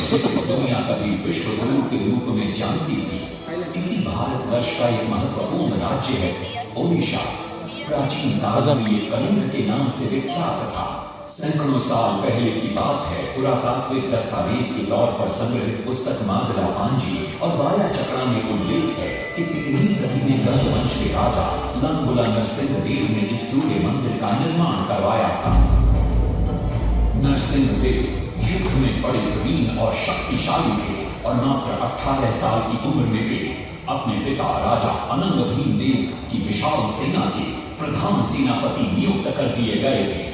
जिसे दुनिया कभी विश्व गुरु के रूप में जानती थी। इसी भारतवर्ष का एक महत्वपूर्ण राज्य है ओडिशा। प्राचीन काल में ये कलिंग के नाम से विख्यात था। सैकड़ों साल पहले की बात है। पुरातात्विक दस्तावेज के तौर पर संग्रहित पुस्तक मागला पांजी और बाया चक्रा में उल्लेख है कि 13वीं सदी में गंगवंश के राजा लंगुला नरसिंहदेव ने इस सूर्य मंदिर का निर्माण करवाया था। नरसिंहदेव युद्ध में बड़े प्रवीण और शक्तिशाली थे और मात्र 18 साल की उम्र में वे अपने पिता राजा अनंग भीमदेव की विशाल सेना के प्रधान सेनापति नियुक्त कर दिए गए थे।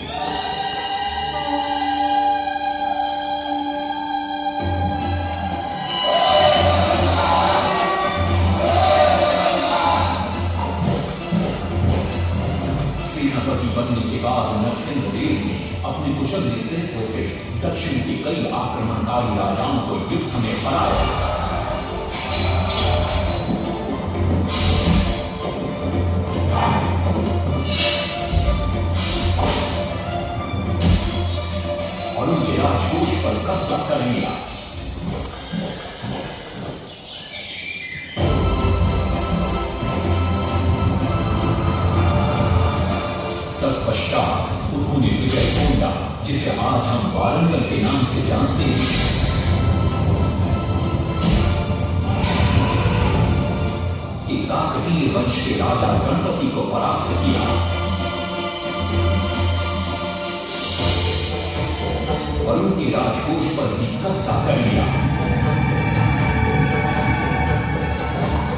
सेनापति बनने के बाद नरसिंहदेव ने अपने कुशल नेतृत्व से दक्षिण के कई आक्रमणकारी राजाओं को युद्ध में हराया। और उनके राजकोष पर कब्जा कर लिया। तत्पश्चात उन्होंने विजयकोंडा, जिसे आज हम वारंगल के नाम से जानते हैं, कि काकतीय वंश के राजा गणपति को परास्त किया और उनके राजकोष पर भी कब्जा कर लिया।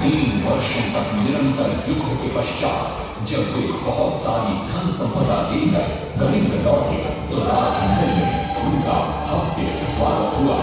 3 वर्षों तक निरंतर युद्ध के पश्चात जब वे बहुत सारी धन संपदा लेकर कलिंग लौटे तो राजमहल में उनका भव्य स्वागत हुआ।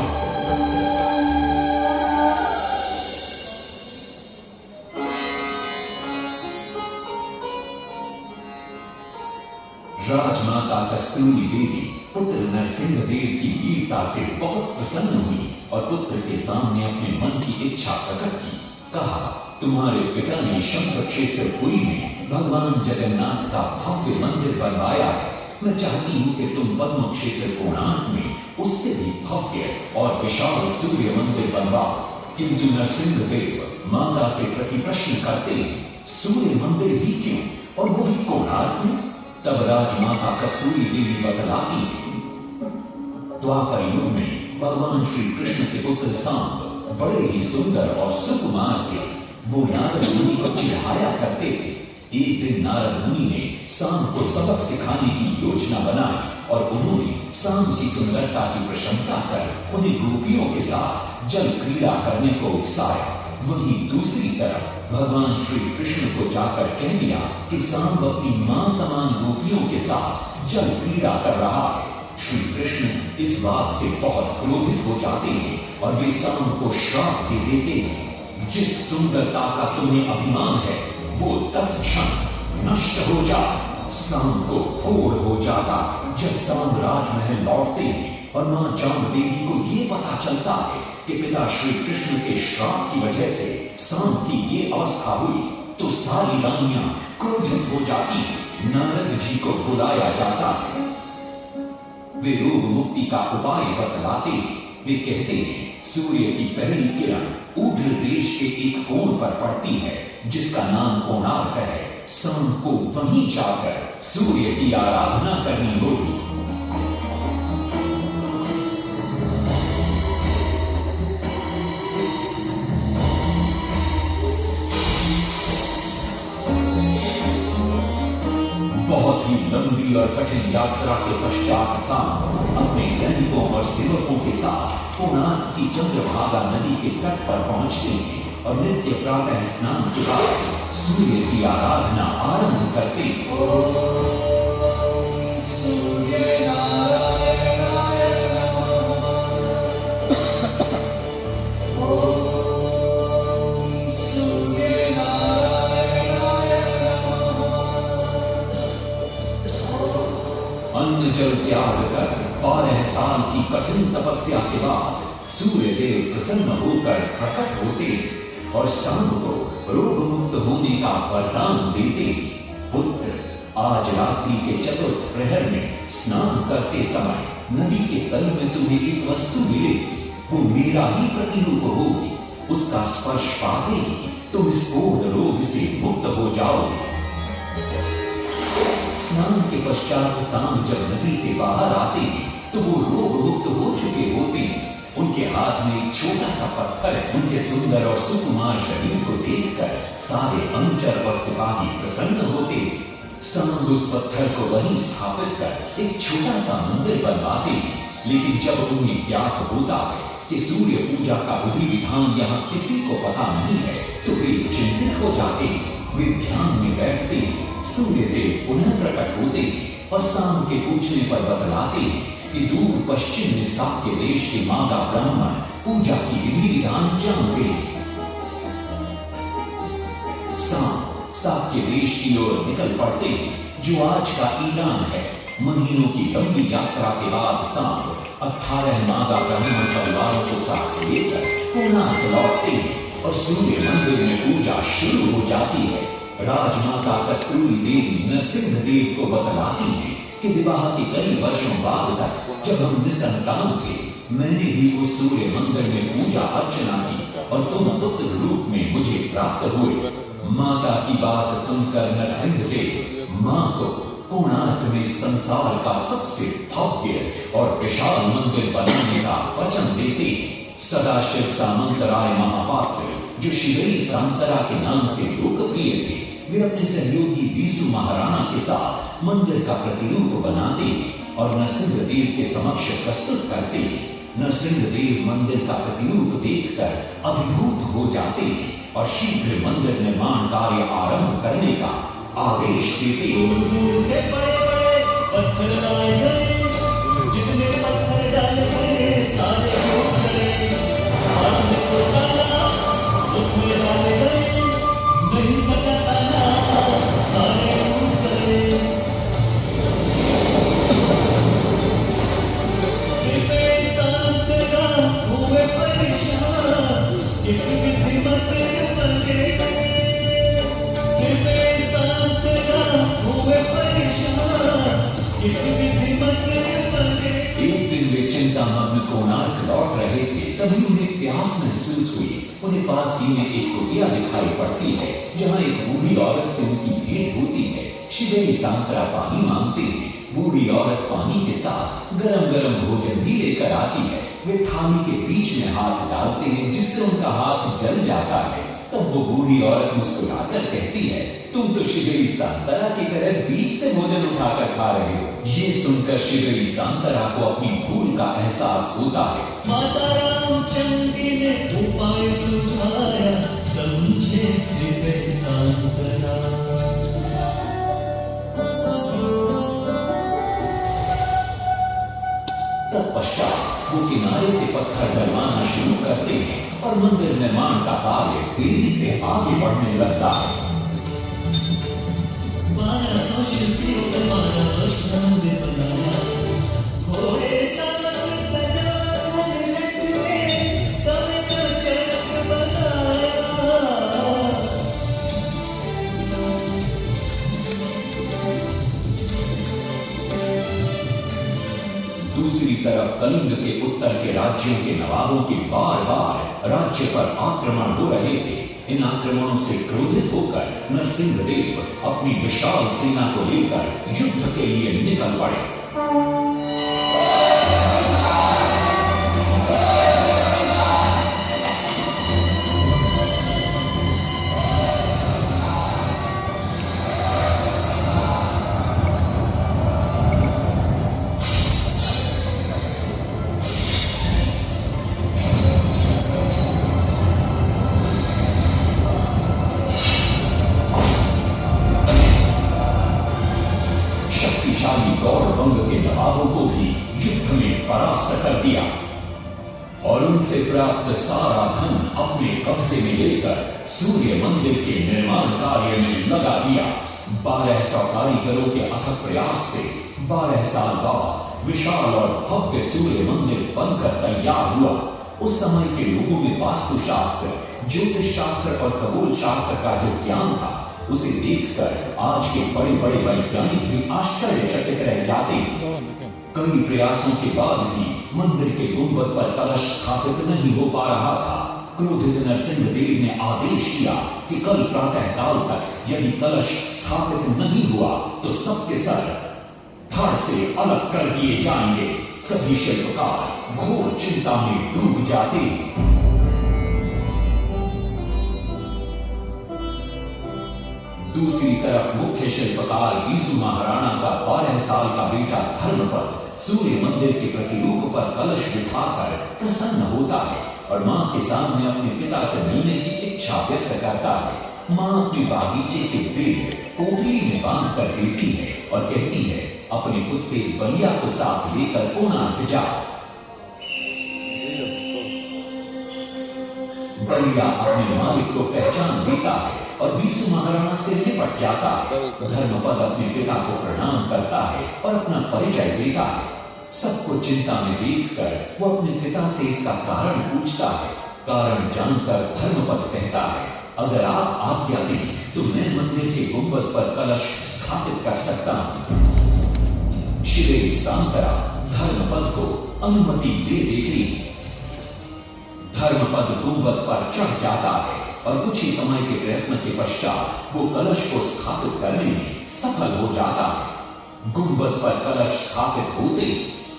राजमाता कस्तूरी देवी पुत्र नरसिंहदेव की वीरता से बहुत प्रसन्न हुई और पुत्र के सामने अपने मन की इच्छा प्रकट की। कहा, तुम्हारे पिता ने शंख क्षेत्र पुरी में भगवान जगन्नाथ का भव्य मंदिर बनवाया है। मैं चाहती हूँ कि तुम पद्म क्षेत्र कोणार्क में उससे भी भव्य और विशाल सूर्य मंदिर बनवाओ। किंतु नरसिंहदेव माता से प्रति प्रश्न करते हैं, सूर्य मंदिर ही क्यों, और वो भी कोणार्क में? तब राजमाता कस्तूरी देवी बतलाती है, द्वापर युग में भगवान श्री कृष्ण के पुत्र सांब बड़े ही सुंदर और सुकुमार थे। वो नारद मुनि को चिढ़ाया करते थे। एक दिन नारद मुनि ने सांब को सबक सिखाने की योजना बनाई और उन्होंने सांब की सुंदरता की प्रशंसा कर उन्हें गोपियों के साथ जल क्रीड़ा करने को उकसाया। वहीं दूसरी तरफ भगवान श्री कृष्ण को जाकर कह दिया कि सांब अपनी मां समान गोपियों के साथ जल क्रीड़ा कर रहा है। श्री कृष्ण इस बात से बहुत क्रोधित हो जाते हैं और वे सांब को श्राप दे देते हैं, जिस सुंदरता का तुम्हें अभिमान है वो तत्क्षण नष्ट हो जा। सांब को घोर हो जाता जब सांब राजमहल लौटते हैं और मां जामदेवी को ये पता चलता है कि पिता श्री कृष्ण के श्राप की वजह से सांब की ये अवस्था हुई, तो सारी रानियां क्रोधित हो जाती हैं। नारद जी को बुलाया जाता है। वे रोग मुक्ति का उपाय बतलाते हैं। वे कहते हैं, सूर्य की पहली किरण ऊर्ध्व देश के एक कोण पर पड़ती है जिसका नाम कोणार्क है। सांब को वहीं जाकर सूर्य की आराधना करनी होगी। बहुत ही लंबी और कठिन यात्रा के पश्चात सांब अपने सैनिकों और सेवकों के साथ कोणार्क की चंद्रभागा नदी के तट पर पहुंचते हैं और नित्य प्रातः स्नान के बाद सूर्य की आराधना आरंभ करते हैं। अन्न जल त्याग कर 12 साल की कठिन तपस्या के बाद सूर्य देव प्रसन्न होकर प्रकट होते और सांब को रोग मुक्त होने का वरदान देते। पुत्र, आज रात्रि के चतुर्थ प्रहर में स्नान करते समय नदी के तल में तुम्हें एक वस्तु मिलेगी। वो मेरा ही प्रतिरूप होगी। उसका स्पर्श पाते ही तुम इस कोढ़ रोग से मुक्त हो जाओगे। स्नान के पश्चात सांब जब नदी से बाहर आते हैं तो वो रोग मुक्त हो चुके होते हैं। उनके हाथ में एक छोटा सा पत्थर है। उनके सुंदर और सुकुमार शरीर को देखकर सारे अनुचर और सिपाही प्रसन्न होते हैं। सांब उस पत्थर को वहीं स्थापित कर एक छोटा सा मंदिर बनवाते हैं। लेकिन जब उन्हें ज्ञात होता है कि सूर्य पूजा का विधि विधान यहाँ किसी को पता नहीं है तो वे चिंतित हो जाते हैं। वे ध्यान में बैठते हैं। सूर्य देव पुनः प्रकट होते हैं और सांब के पूछने पर बतलाते हैं कि दूर पश्चिम में साक्य देश के मागा ब्राह्मण पूजा की विधि विधान जानते हैं। सांब साक्य देश की ओर निकल पड़ते हैं जो आज का ईरान है। महीनों की लंबी यात्रा के बाद सांब 18 नागा ब्राह्मण परिवारों को साथ लेकर कोणार्क लौटते हैं और सूर्य मंदिर में पूजा शुरू हो जाती है। राजमाता कस्तूरी देवी नरसिंह देव को बतलाती हैं कि विवाह के कई वर्षों बाद तक जब हम निसंतान थे मैंने भी उस सूर्य मंदिर में पूजा अर्चना की और तुम पुत्र रूप में मुझे प्राप्त हुए। माता की बात सुनकर नरसिंह देव मां को कोणार्क में संसार का सबसे भव्य और विशाल मंदिर बनाने का वचन देते। सदाशिव सामंतराय महापात्र जो शिवई सांतरा के नाम से लोकप्रिय थे, वे अपने सहयोगी बीसू महाराणा के साथ मंदिर का प्रतिरूप बनाते और नरसिंह देव के समक्ष प्रस्तुत करते। नरसिंह देव मंदिर का प्रतिरूप देखकर अभिभूत हो जाते और शीघ्र मंदिर निर्माण कार्य आरंभ करने का आदेश देते। दूर से बड़े-बड़े पत्थर लाए गए, जितने पत्थर डाले गए सारे टूट गए। हाथ में को डाला, उसमें डाले गए, नहीं पता डाला, सारे टूट गए। सिर पे सांप का हुए परेशान, इस विधि मत बन गए। सिर पे सांप का हुए परेशान, इस विधि मत बन गए। एक दिन वे चिंतामग्न कोणार्क लौट रहे थे, तभी उन्हें प्यास महसूस हुई। उन्हें पास ही में एक कुटिया दिखाई पड़ती है जहाँ एक बूढ़ी औरत से उनकी भेंट होती है। शिवेरी सांतरा पानी मांगते हैं। बूढ़ी औरत पानी के साथ गरम गरम भोजन भी लेकर आती है। वे थाली के बीच में हाथ डालते हैं जिससे उनका हाथ जल जाता है। तब वो बूढ़ी औरत मुस्कुराकर कहती है, तुम तो शिवेरी सांतरा की तरह बीच से भोजन उठाकर खा रहे हो। ये सुनकर शिवेरी सांतरा को अपनी भूल का एहसास होता है। माता रामचंद्री ने उपाय सुझाया, समझे शिवेरी सांतरा। तत्पश्चात वो किनारे से पत्थर डलवाना शुरू करते हैं और मंदिर निर्माण का कार्य तेजी से आगे बढ़ने लगता है। 1200 शिल्पी 12 मंदिर बनाया, घोड़े सवक सजा घर रथ में, सवक चरक बनाया। दूसरी तरफ कलिंग के उत्तर के राज्यों के नवाबों के बार बार राज्य पर आक्रमण हो रहे थे। इन आक्रमणों से क्रोधित होकर नरसिंह देव अपनी विशाल सेना को लेकर युद्ध के लिए निकल पड़े। शक्तिशाली गौरवंग के नवाबों को भी युद्ध में परास्त कर दिया और उनसे प्राप्त सारा धन अपने कब्जे में लेकर सूर्य मंदिर के निर्माण कार्य में लगा दिया। 1200 कारीगरों के अथक प्रयास से 12 साल बाद विशाल और भव्य सूर्य मंदिर बनकर तैयार हुआ। उस समय के लोगों में वास्तुशास्त्र, ज्योतिष शास्त्र और खगोल शास्त्र का जो ज्ञान था उसे देखकर आज के बड़े बड़े वैज्ञानिक भी आश्चर्यचकित रह जाते हैं। कई प्रयासों के बाद भी मंदिर के गुंबद पर कलश स्थापित नहीं हो पा रहा था, क्रोधित नरसिंहदेव ने आदेश दिया कि कल प्रातः काल तक यदि कलश स्थापित नहीं हुआ तो सबके सर धड़ से अलग कर दिए जाएंगे। सभी शिल्पकार घोर चिंता में डूब जाते। दूसरी तरफ मुख्य शिल्पकार बीसू महाराणा का 12 साल का बेटा धर्मपद सूर्य मंदिर के प्रतिरूप पर कलश बिठाकर प्रसन्न होता है और मां के सामने अपने पिता से मिलने की इच्छा व्यक्त करता है। मां अपने बागीचे के बेल पोटली में बांध कर देती है और कहती है, अपने कुत्ते बलिया को साथ लेकर कोणार्क जाओ। बलिया अपने मालिक को पहचान देता है और बीसू महाराणा से निपट जाता है। धर्मपद अपने पिता को प्रणाम करता है और अपना परिचय देता है। सबको चिंता में देखकर वो अपने पिता से इसका कारण पूछता है। कारण जानकर धर्मपद कहता है, अगर आप आज्ञा दें तो मैं मंदिर के गुंबद पर कलश स्थापित कर सकता हूं। शिवेरी सांतरा धर्मपद को अनुमति दे देती। धर्मपद गुंबद पर चढ़ जाता है और कुछ ही समय के प्रयत्न के पश्चात वो कलश को स्थापित करने में सफल हो जाता है। गुंबद पर कलश स्थापित होते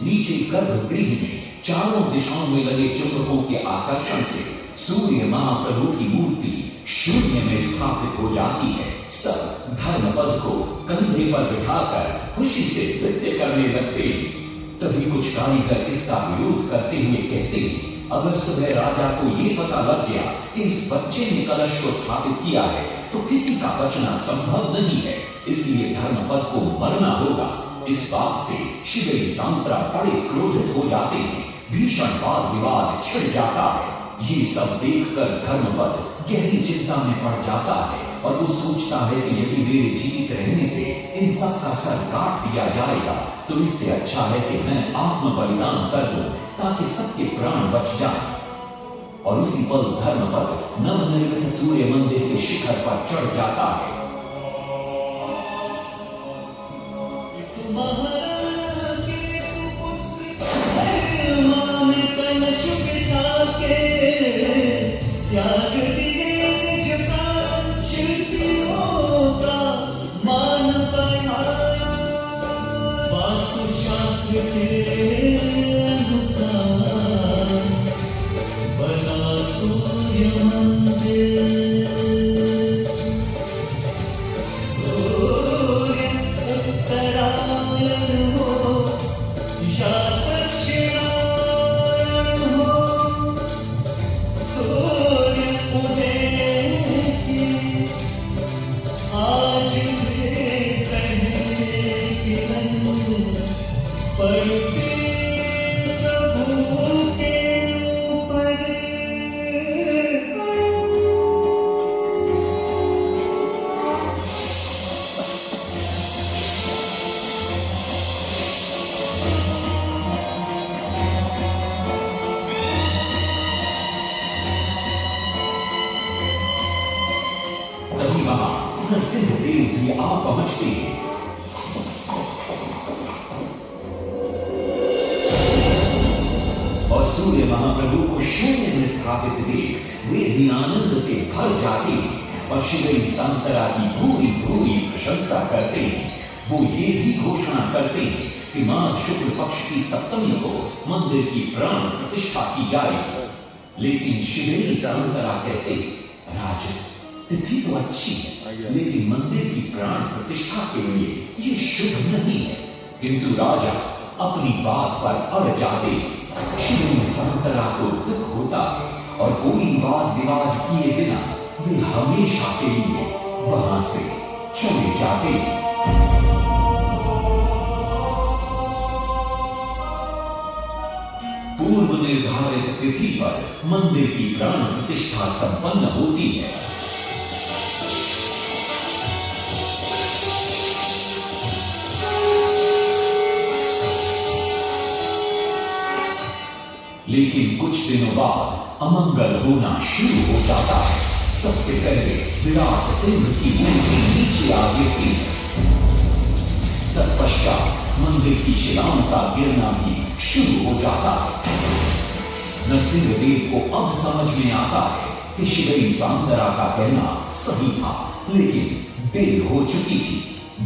नीचे गर्भगृह में चारों दिशाओं में लगे चुंबकों के आकर्षण से सूर्य महाप्रभु की मूर्ति शून्य में स्थापित हो जाती है। सब धर्मपद को कंधे पर बिठाकर खुशी से नृत्य करने लगते। तभी कुछ कारीगर इसका विरोध करते हुए कहते, अगर सुबह राजा को ये पता लग गया कि इस बच्चे ने कलश को स्थापित किया है तो किसी का बचना संभव नहीं है, इसलिए धर्मपद को मरना होगा। इस बात से शिवेरी सांतरा बड़े क्रोधित हो जाते हैं। भीषण वाद विवाद छिड़ जाता है। ये सब देखकर धर्मपद गहरी चिंता में पड़ जाता है और वो सोचता है कि यदि मेरे जीवित रहने से इन सब का सर काट दिया जाएगा तो इससे अच्छा है कि मैं आत्म बलिदान कर दूं ताकि सबके प्राण बच जाएं। और उसी पल धर्मपद नवनिर्मित सूर्य मंदिर के शिखर पर चढ़ जाता है। नरसिंहदेव भी आ पहुंचते हैं। और सूर्य महाप्रभु को शून्य में स्थापित देख वे भी आनंद से भर जाते हैं और शिवेरी सांतरा की पूरी पूरी प्रशंसा करते हैं। वो ये भी घोषणा करते हैं कि माघ शुक्ल पक्ष की सप्तमी को मंदिर की प्राण प्रतिष्ठा की जाएगी। लेकिन शिवेरी सांतरा कहते, राजन तिथि तो अच्छी है लेकिन मंदिर की प्राण प्रतिष्ठा के लिए ये शुभ नहीं है। किंतु राजा अपनी बात पर अड़ जाते। शिवेरी सांतरा को दुख होता है और कोई वाद विवाद किए बिना वे हमेशा के लिए वहां से चले जाते। पूर्व निर्धारित तिथि पर मंदिर की प्राण प्रतिष्ठा संपन्न होती है। लेकिन कुछ दिनों बाद अमंगल होना शुरू हो जाता है। सबसे पहले विराट सिंह की मूर्ति नीचे आ गिरती है। तत्पश्चात मंदिर की शिलाओं का गिरना भी शुरू हो जाता है। नरसिंहदेव को अब समझ में आता है कि शिवई सांगरा का कहना सही था, लेकिन देर हो चुकी थी।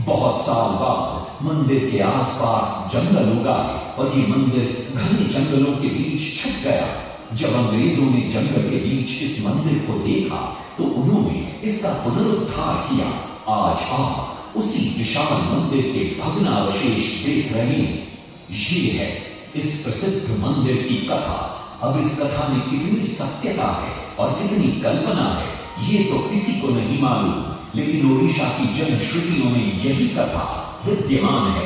बहुत साल बाद मंदिर के आसपास जंगल उगाए और ये मंदिर घने जंगलों के बीच छुप गया। जब अंग्रेजों ने जंगल के बीच इस मंदिर को देखा तो उन्होंने इसका पुनरुद्धार किया। आज आप उसी विशाल मंदिर के भग्नावशेष देख रहे हैं। ये है इस प्रसिद्ध मंदिर की कथा। अब इस कथा में कितनी सत्यता है और कितनी कल्पना है, ये तो किसी को नहीं मालूम, लेकिन ओडिशा की जनश्रुतियों में यही कथा विद्यमान है।